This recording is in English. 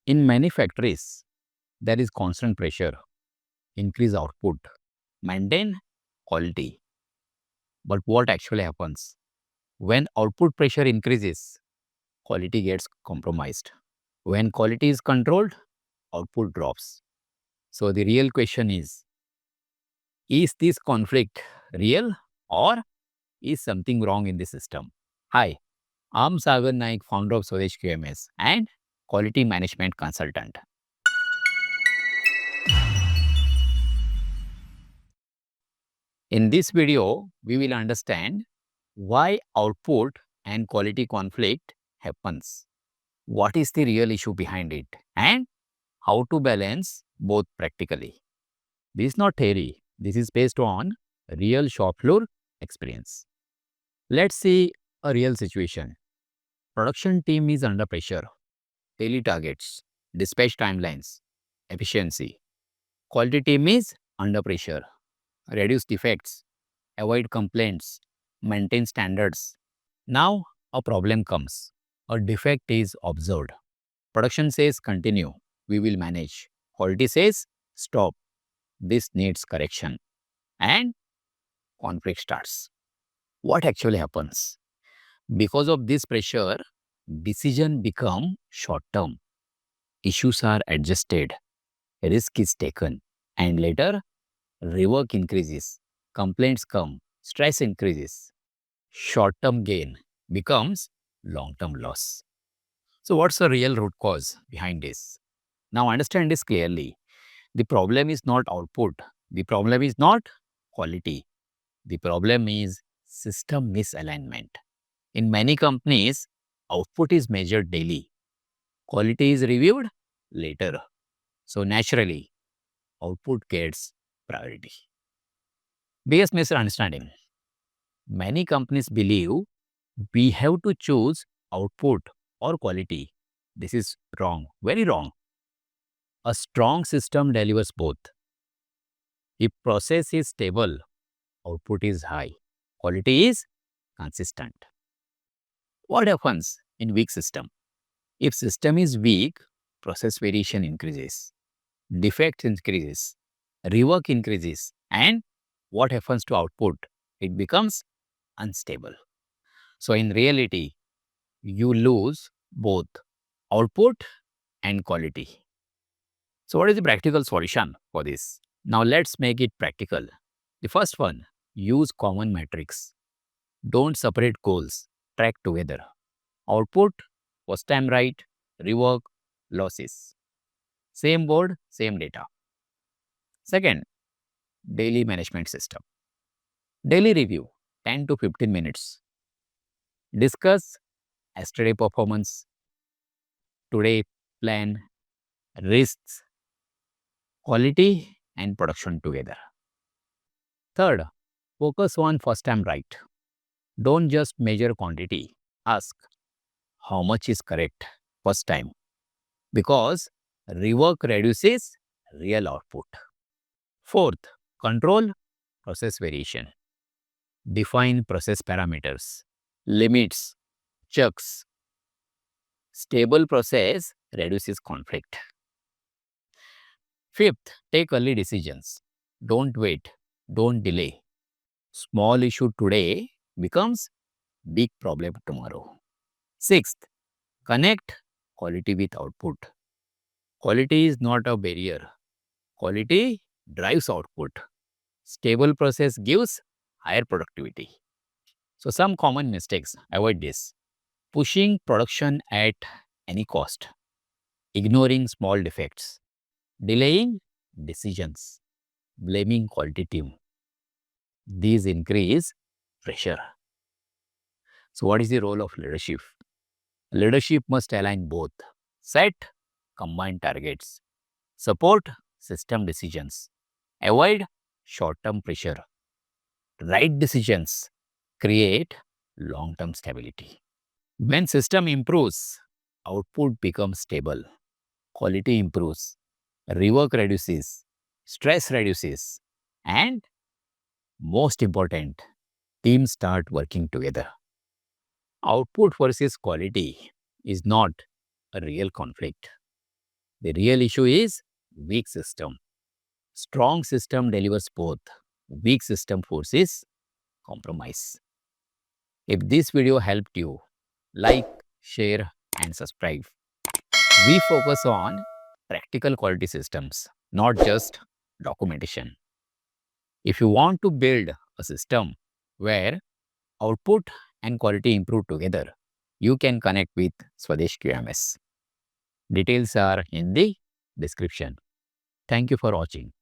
In many factories, there is constant pressure, increase output, maintain quality. But what actually happens? When output pressure increases, quality gets compromised. When quality is controlled, output drops. So the real question is this conflict real or is something wrong in the system? Hi, I'm Sagar Naik, founder of Swades QMS and quality management consultant. In this video, we will understand why output and quality conflict happens, what is the real issue behind it, and how to balance both practically. This is not theory, this is based on real shop floor experience. Let's see a real situation. Production team is under pressure, daily targets, dispatch timelines, efficiency. Quality team is under pressure, reduce defects, avoid complaints, maintain standards. Now a problem comes. A defect is observed. Production says continue, we will manage. Quality says stop, this needs correction. And conflict starts. What actually happens? Because of this pressure, decision become short term. Issues are adjusted, risk is taken, and later rework increases, complaints come, stress increases. Short term gain becomes long term loss. So, what's the real root cause behind this? Now, understand this clearly. The problem is not output, the problem is not quality, the problem is system misalignment. In many companies, output is measured daily, quality is reviewed later. So, naturally, output gets priority. Biggest misunderstanding. Many companies believe we have to choose output or quality. This is wrong, very wrong. A strong system delivers both. If process is stable, output is high, quality is consistent. What happens in weak system? If system is weak, process variation increases, defect increases, rework increases, and what happens to output? It becomes unstable. So in reality, you lose both output and quality. So what is the practical solution for this? Now let's make it practical. The first one, use common metrics. Don't separate goals, track together. Output, first time right, rework, losses. Same board, same data. Second, daily management system. Daily review, 10 to 15 minutes. Discuss yesterday performance, today plan, risks, quality, and production together. Third, focus on first time right. Don't just measure quantity. Ask how much is correct first time because rework reduces real output. Fourth, control process variation. Define process parameters, limits, checks. Stable process reduces conflict. Fifth, take early decisions. Don't wait, don't delay. Small issue today becomes big problem tomorrow. Sixth, connect quality with output. Quality is not a barrier. Quality drives output. Stable process gives higher productivity. So some common mistakes, avoid this. Pushing production at any cost. Ignoring small defects. Delaying decisions. Blaming quality team. These increase pressure. So what is the role of leadership? Leadership must align both. Set combined targets. Support system decisions. Avoid short-term pressure. Right decisions create long-term stability. When system improves, output becomes stable. Quality improves. Rework reduces. Stress reduces. And most important, teams start working together. Output versus quality is not a real conflict. The real issue is weak system. Strong system delivers both. Weak system forces compromise. If this video helped you, like, share, and subscribe. We focus on practical quality systems, not just documentation. If you want to build a system where output and quality improve together, you can connect with Swadesh QMS. Details are in the description. Thank you for watching.